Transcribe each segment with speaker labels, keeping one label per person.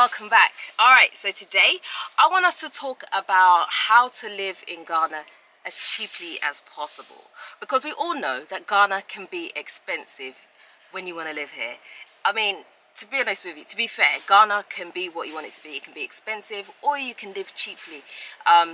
Speaker 1: welcome back. Alright, so today I want us to talk about how to live in Ghana as cheaply as possible, because we all know that Ghana can be expensive when you want to live here. I mean, to be honest with you, to be fair, Ghana can be what you want it to be. It can be expensive or you can live cheaply.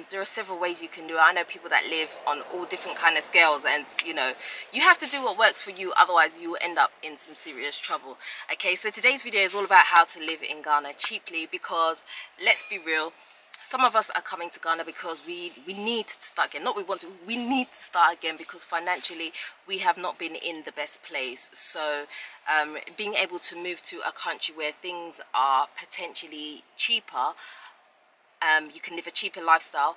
Speaker 1: There are several ways you can do it. I know people that live on all different kind of scales, and you know, you have to do what works for you, otherwise you will end up in some serious trouble. Okay, so today's video is all about how to live in Ghana cheaply, because let's be real, some of us are coming to Ghana because we need to start again. Not we want to, we need to start again, because financially we have not been in the best place. So being able to move to a country where things are potentially cheaper, you can live a cheaper lifestyle,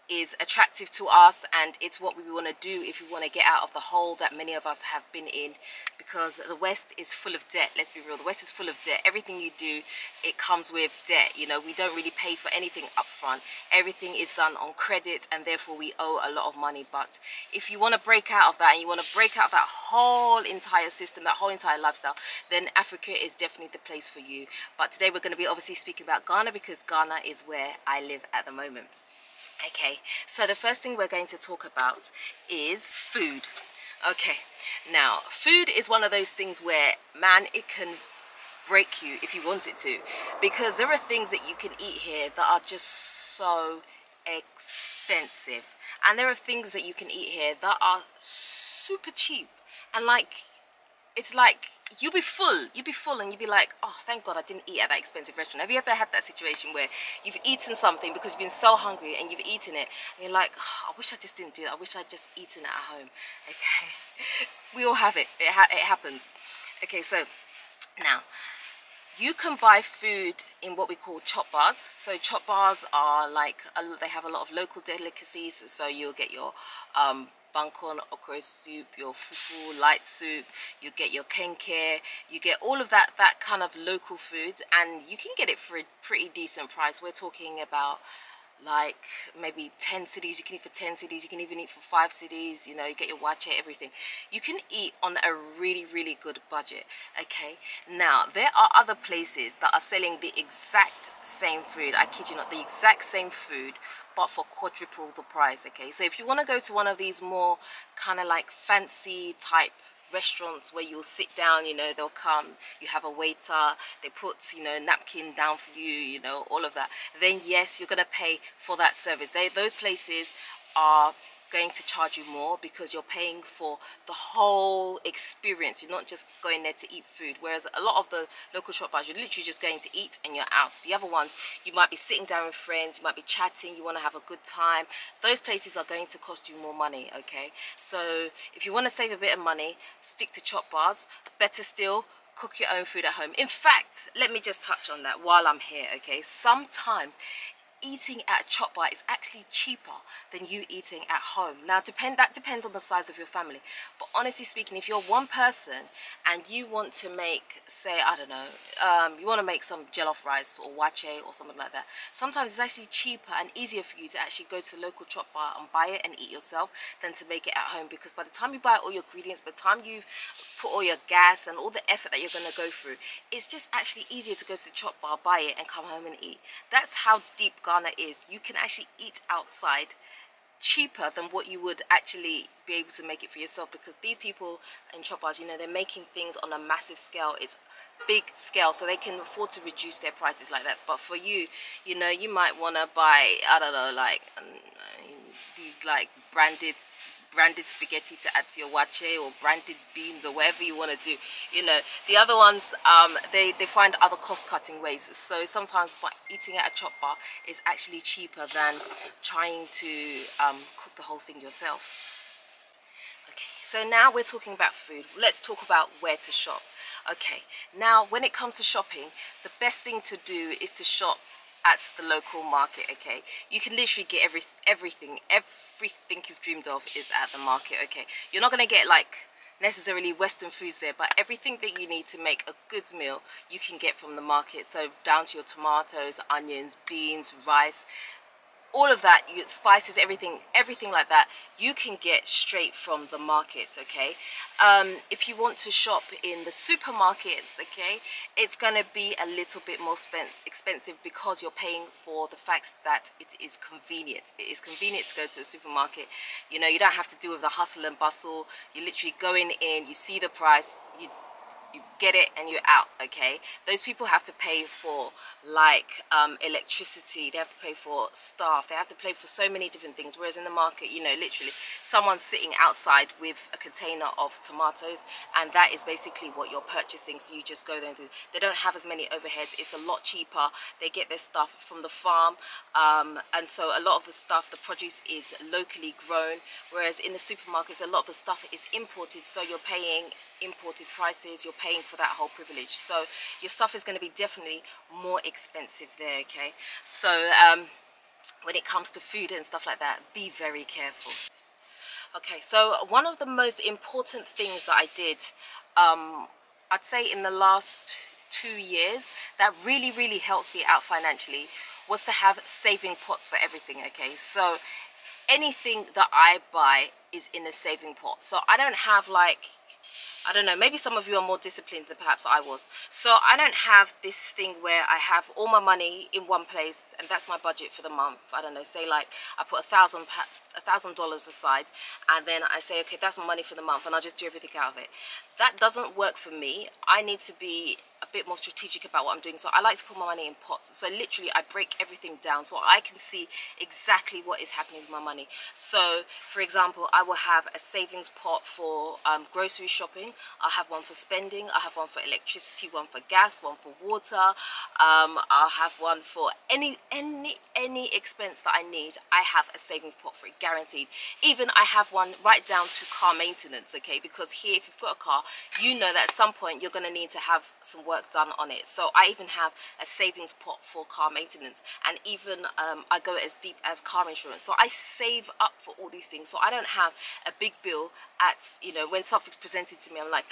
Speaker 1: is attractive to us, and it's what we want to do if we want to get out of the hole that many of us have been in, because the West is full of debt. Let's be real, the West is full of debt. Everything you do, it comes with debt. You know, we don't really pay for anything up front. Everything is done on credit, and therefore we owe a lot of money. But if you want to break out of that, and you want to break out of that whole entire system, that whole entire lifestyle, then Africa is definitely the place for you. But today we're going to be obviously speaking about Ghana, because Ghana is where I live at the moment. Okay, so the first thing we're going to talk about is food. Okay, now food is one of those things where, man, it can break you if you want it to, because there are things that you can eat here that are just so expensive, and there are things that you can eat here that are super cheap, and like, it's like you'll be full and you'll be like, oh, thank God I didn't eat at that expensive restaurant. Have you ever had that situation where you've eaten something because you've been so hungry and you've eaten it and you're like, oh, I wish I just didn't do that, I wish I'd just eaten it at home? Okay, we all have it. It happens. Okay, so now you can buy food in what we call chop bars. So chop bars are like, they have a lot of local delicacies. So you'll get your bankon okra soup, your fufu light soup, you get your kenke, you get all of that kind of local food, and you can get it for a pretty decent price. We're talking about like maybe 10 cities. You can eat for 10 cities, you can even eat for 5 cities. You know, you get your wache, everything. You can eat on a really good budget. Okay, now there are other places that are selling the exact same food, I kid you not, the exact same food, but for quadruple the price. Okay, so if you want to go to one of these more kind of like fancy type restaurants where you'll sit down, you know, they'll come, you have a waiter, they put, you know, napkin down for you, you know, all of that, then yes, you're gonna pay for that service. Those places are going to charge you more, because you're paying for the whole experience. You're not just going there to eat food, whereas a lot of the local shop bars, you're literally just going to eat and you're out. The other ones, you might be sitting down with friends, you might be chatting, you want to have a good time. Those places are going to cost you more money. Okay, so if you want to save a bit of money, stick to chop bars. Better still, cook your own food at home. In fact, let me just touch on that while I'm here. Okay, sometimes eating at a chop bar is actually cheaper than you eating at home. Now that depends on the size of your family, but honestly speaking, if you're one person and you want to make, say, I don't know, you want to make some jollof rice or wache or something like that, sometimes it's actually cheaper and easier for you to actually go to the local chop bar and buy it and eat yourself than to make it at home, because by the time you buy all your ingredients, by the time you've put all your gas and all the effort that you're going to go through, it's just actually easier to go to the chop bar, buy it and come home and eat. That's how deep Ghana is. You can actually eat outside cheaper than what you would actually be able to make it for yourself, because these people in chop bars, you know, they're making things on a massive scale. It's big scale, so they can afford to reduce their prices like that. But for you, you know, you might want to buy, I don't know, like these like branded spaghetti to add to your wache, or branded beans, or whatever you want to do. You know, the other ones, they find other cost-cutting ways. So sometimes eating at a chop bar is actually cheaper than trying to cook the whole thing yourself. Okay, so now we're talking about food. Let's talk about where to shop. Okay, now when it comes to shopping, the best thing to do is to shop at the local market. Okay, you can literally get everything you've dreamed of is at the market. Okay, you're not gonna get like necessarily Western foods there, but everything that you need to make a good meal you can get from the market. So down to your tomatoes, onions, beans, rice, all of that, spices, everything like that, you can get straight from the market, okay? If you want to shop in the supermarkets, okay, it's gonna be a little bit more expensive because you're paying for the fact that it is convenient. It is convenient to go to a supermarket. You know, you don't have to deal with the hustle and bustle. You're literally going in, you see the price, you get it and you're out, okay? Those people have to pay for like electricity, they have to pay for staff, they have to pay for so many different things, whereas in the market, you know, literally someone's sitting outside with a container of tomatoes and that is basically what you're purchasing. So you just go there and they don't have as many overheads, it's a lot cheaper, they get their stuff from the farm, and so a lot of the stuff, the produce is locally grown, whereas in the supermarkets a lot of the stuff is imported, so you're paying imported prices, you're paying for that whole privilege, so your stuff is going to be definitely more expensive there, okay? So when it comes to food and stuff like that, be very careful. Okay, so one of the most important things that I did, I'd say in the last 2 years, that really helps me out financially, was to have saving pots for everything, okay? So anything that I buy is in a saving pot. So I don't have like, I don't know, maybe some of you are more disciplined than perhaps I was. So I don't have this thing where I have all my money in one place and that's my budget for the month. I don't know, say like I put $1,000 aside and then I say, okay, that's my money for the month and I'll just do everything out of it. That doesn't work for me. I need to be a bit more strategic about what I'm doing. So I like to put my money in pots. So literally I break everything down so I can see exactly what is happening with my money. So for example, I will have a savings pot for grocery shopping. I'll have one for spending. I'll have one for electricity, one for gas, one for water. I'll have one for any expense that I need. I have a savings pot for it, guaranteed. Even I have one right down to car maintenance, okay? Because here, if you've got a car, you know that at some point you're going to need to have some work done on it. So I even have a savings pot for car maintenance, and even I go as deep as car insurance. So I save up for all these things, so I don't have a big bill at, you know, when something's presented to me, I'm like,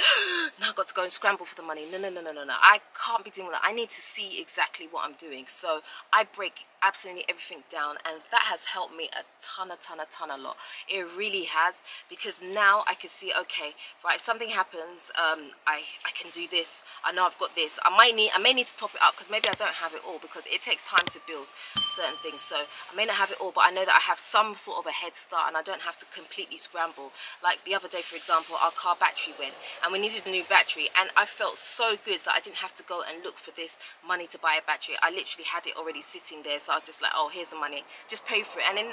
Speaker 1: now I've got to go and scramble for the money. No. I can't be doing that. I need to see exactly what I'm doing. So I break absolutely everything down, and that has helped me a ton a lot. It really has, because now I can see, okay, right, if something happens, I can do this. I know I've got this. I may need to top it up because maybe I don't have it all, because it takes time to build certain things. So I may not have it all, but I know that I have some sort of a head start and I don't have to completely scramble. Like the other day, for example, our car battery went and we needed a new battery, and I felt so good that I didn't have to go and look for this money to buy a battery. I literally had it already sitting there, so I was just like, oh, here's the money, just pay for it. And then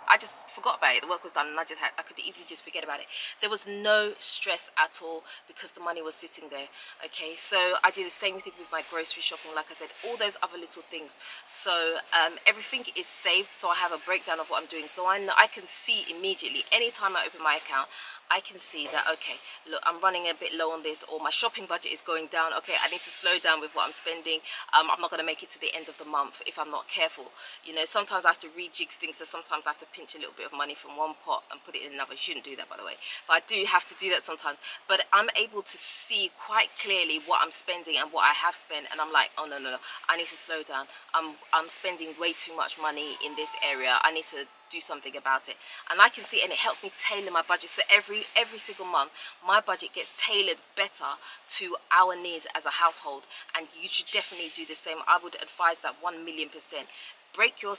Speaker 1: I just forgot about it. The work was done and I could easily just forget about it. There was no stress at all because the money was sitting there, okay? So I did the same thing with my grocery shopping, like I said, all those other little things. So everything is saved, so I have a breakdown of what I'm doing. So I can see immediately, anytime I open my account, I can see that, okay, look, I'm running a bit low on this, or my shopping budget is going down. Okay, I need to slow down with what I'm spending. I'm not going to make it to the end of the month if I'm not careful. You know, sometimes I have to rejig things, so sometimes I have to pinch a little bit of money from one pot and put it in another. You shouldn't do that, by the way, but I do have to do that sometimes. But I'm able to see quite clearly what I'm spending and what I have spent, and I'm like, oh no, I need to slow down. I'm spending way too much money in this area. I need to do something about it. And I can see, and it helps me tailor my budget. So every single month my budget gets tailored better to our needs as a household, and you should definitely do the same. I would advise that 1,000,000%. Break your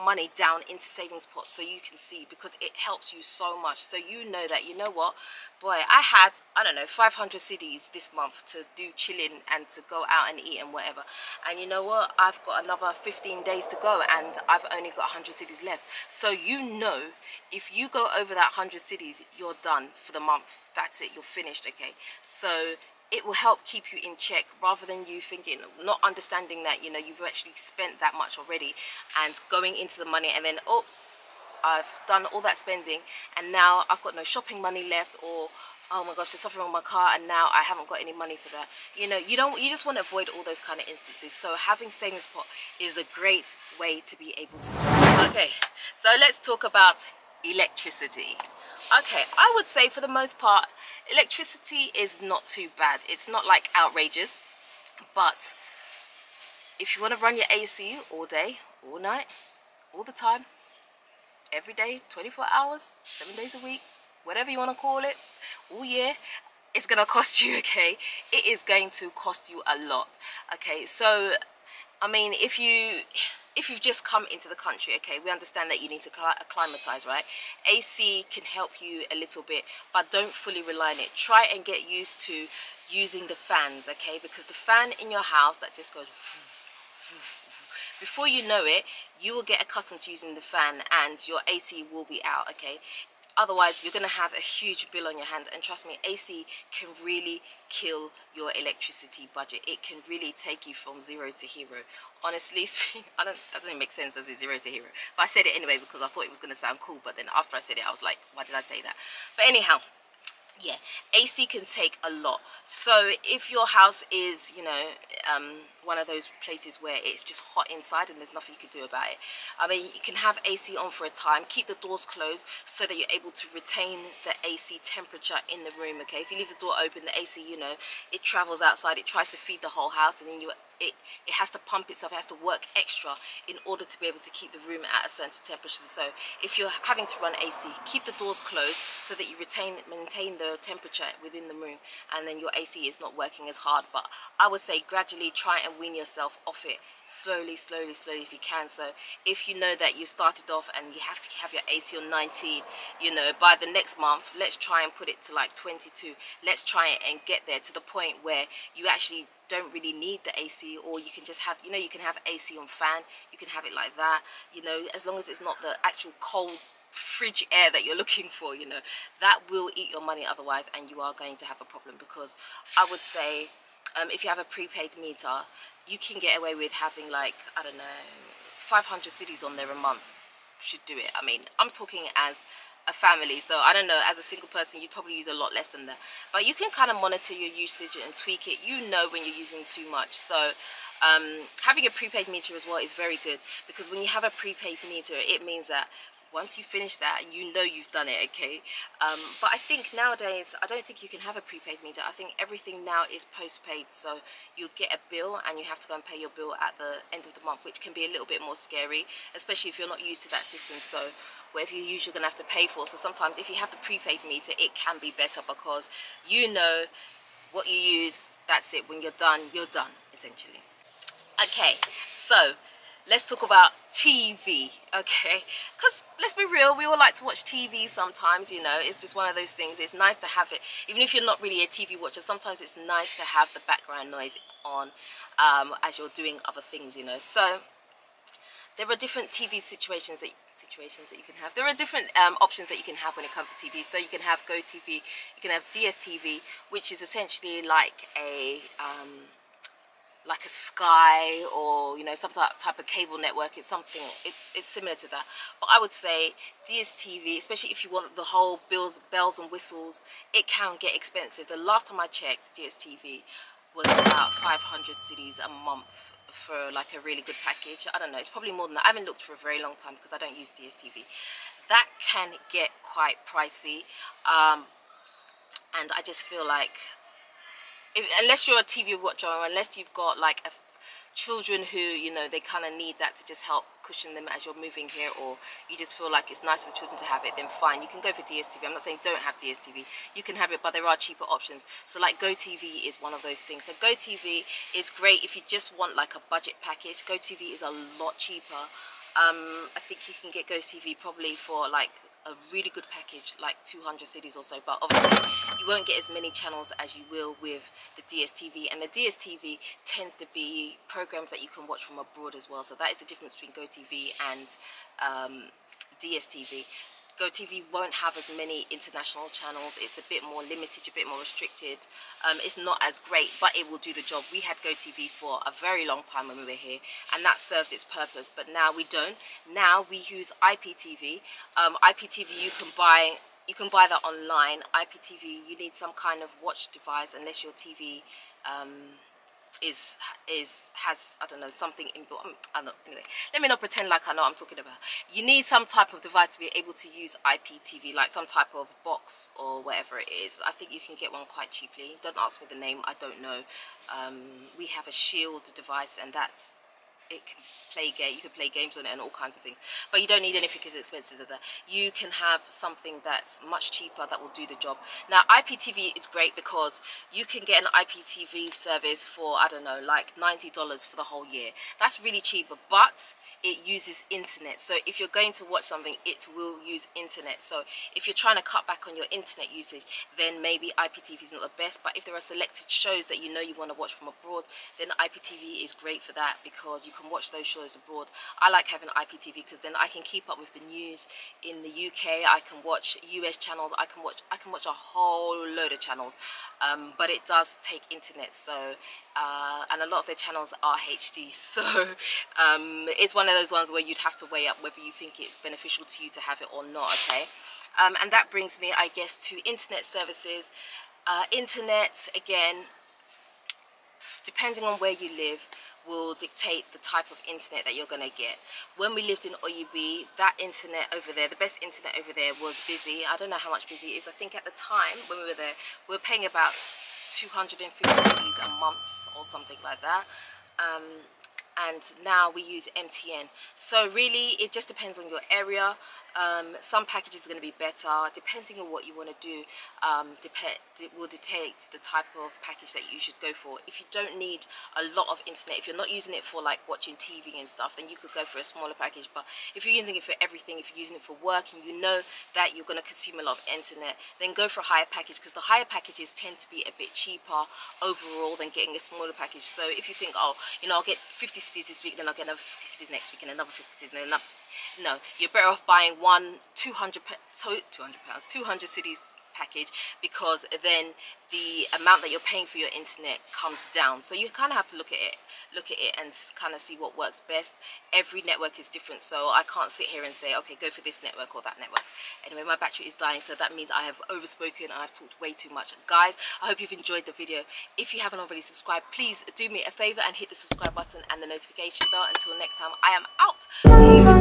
Speaker 1: money down into savings pots so you can see, because it helps you so much. So you know that, you know what, boy, I had, I don't know, 500 cedis this month to do chilling and to go out and eat and whatever. And you know what, I've got another 15 days to go and I've only got 100 cedis left. So you know, if you go over that 100 cedis, you're done for the month. That's it, you're finished, okay? So it will help keep you in check, rather than you thinking, not understanding that, you know, you've actually spent that much already, and going into the money and then, oops, I've done all that spending and now I've got no shopping money left, or oh my gosh, there's something wrong with my car and now I haven't got any money for that. You know, you just want to avoid all those kind of instances. So having savings pot is a great way to be able to do it. Okay, so let's talk about electricity. Okay, I would say for the most part, electricity is not too bad. It's not like outrageous, but if you want to run your AC all day, all night, all the time, every day, 24 hours, 7 days a week, whatever you want to call it, all year, it's gonna cost you, okay? It is going to cost you a lot, okay? So I mean, if you've just come into the country, okay, we understand that you need to acclimatize, right? AC can help you a little bit, but don't fully rely on it. Try and get used to using the fans, okay? Because the fan in your house that just goes before you know it, you will get accustomed to using the fan and your AC will be out, okay? Otherwise, you're going to have a huge bill on your hands. And trust me, AC can really kill your electricity budget. It can really take you from zero to hero. Honestly, that doesn't make sense as a zero to hero. But I said it anyway because I thought it was going to sound cool. But then after I said it, I was like, why did I say that? But anyhow, yeah, AC can take a lot. So if your house is, you know, one of those places where it's just hot inside and there's nothing you can do about it, I mean, you can have AC on for a time. Keep the doors closed so that you're able to retain the AC temperature in the room, okay? If you leave the door open, the AC, you know, it travels outside, it tries to feed the whole house, and then it has to pump itself, it has to work extra in order to be able to keep the room at a certain temperature. So if you're having to run AC, keep the doors closed so that you maintain the temperature within the room, and then your AC is not working as hard. But I would say gradually try and wean yourself off it, slowly if you can. So if you know that you started off and you have to have your AC on 19, you know, by the next month, let's try and put it to like 22. Let's try and get there to the point where you actually don't really need the AC, or you can just have, you know, you can have AC on fan, you can have it like that, you know, as long as it's not the actual cold fridge air that you're looking for, you know, that will eat your money otherwise, and you are going to have a problem. Because I would say if you have a prepaid meter, you can get away with having like, I don't know, 500 cities on there a month should do it. I mean, I'm talking as a family, so I don't know, as a single person you'd probably use a lot less than that, but you can kind of monitor your usage and tweak it. You know when you're using too much. So having a prepaid meter as well is very good, because when you have a prepaid meter, it means that once you finish that, you know you've done it, okay? But I think nowadays, I don't think you can have a prepaid meter. I think everything now is postpaid, so you'll get a bill and you have to go and pay your bill at the end of the month, which can be a little bit more scary, especially if you're not used to that system. So whatever you use, you're going to have to pay for. So sometimes if you have the prepaid meter, it can be better, because you know what you use, that's it. When you're done, essentially. Okay, so let's talk about TV, okay? Because let's be real, we all like to watch TV sometimes, you know. It's just one of those things. It's nice to have it, even if you're not really a TV watcher. Sometimes it's nice to have the background noise on as you're doing other things, you know. So there are different TV situations that you can have. There are different options that you can have when it comes to TV. So you can have GoTV, you can have DSTV, which is essentially like a Sky, or you know, some type of cable network. It's something, it's similar to that. But I would say DSTV, especially if you want the whole bells and whistles, it can get expensive. The last time I checked, DSTV was about 500 cities a month for like a really good package. I don't know, it's probably more than that. I haven't looked for a very long time because I don't use DSTV. That can get quite pricey, and I just feel like, unless you're a TV watcher, or unless you've got like children who, you know, they kind of need that to just help cushion them as you're moving here, or you just feel like it's nice for the children to have it, then fine, you can go for DSTV. I'm not saying don't have DSTV, you can have it, but there are cheaper options. So like GoTV is one of those things. So GoTV is great if you just want like a budget package. GoTV is a lot cheaper. I think you can get GoTV probably for like a really good package, like 200 cities or so, but obviously you won't get as many channels as you will with the DSTV, and the DSTV tends to be programs that you can watch from abroad as well. So that is the difference between GoTV and DSTV. GoTV won't have as many international channels. It's a bit more limited, a bit more restricted. It's not as great, but it will do the job. We had GoTV for a very long time when we were here, and that served its purpose, but now we don't. Now we use IPTV. IPTV, you can buy that online. IPTV, you need some kind of watch device, unless your TV has, I don't know, something inbuilt. I don't know. Anyway, let me not pretend like I know what I'm talking about. You need some type of device to be able to use IPTV, like some type of box or whatever it is. I think you can get one quite cheaply. Don't ask me the name, I don't know. We have a Shield device, and that's it can play game. You can play games on it and all kinds of things, but you don't need anything as expensive as that. You can have something that's much cheaper that will do the job. Now IPTV is great because you can get an IPTV service for, I don't know, like $90 for the whole year. That's really cheaper, but it uses internet. So if you're going to watch something, it will use internet. So if you're trying to cut back on your internet usage, then maybe IPTV is not the best. But if there are selected shows that you know you want to watch from abroad, then IPTV is great for that, because you can watch those shows abroad. I like having IPTV because then I can keep up with the news in the UK. I can watch US channels. I can watch a whole load of channels, but it does take internet. So and a lot of their channels are HD, so it's one of those ones where you'd have to weigh up whether you think it's beneficial to you to have it or not. Okay, and that brings me, I guess, to internet services. Internet, again, depending on where you live, will dictate the type of internet that you're going to get. When we lived in Oyibi, that internet over there, the best internet over there was Busy. I don't know how much Busy is. I think at the time when we were there, we were paying about 250 cedis a month or something like that. And now we use MTN. So really, it just depends on your area. Some packages are going to be better depending on what you want to do. It will dictate the type of package that you should go for. If you don't need a lot of internet, if you're not using it for like watching TV and stuff, then you could go for a smaller package. But if you're using it for everything, if you're using it for work and you know that you're going to consume a lot of internet, then go for a higher package, because the higher packages tend to be a bit cheaper overall than getting a smaller package. So if you think, oh, you know, I'll get 50 cities this week, then I'll get another 50 cities next week, and another 50 cities, and another. No, you're better off buying one 200 cities package, because then the amount that you're paying for your internet comes down. So you kind of have to look at it and kind of see what works best. Every network is different, so I can't sit here and say, okay, go for this network or that network. Anyway, my battery is dying, so that means I have overspoken and I've talked way too much. Guys, I hope you've enjoyed the video. If you haven't already subscribed, please do me a favor and hit the subscribe button and the notification bell. Until next time, I am out.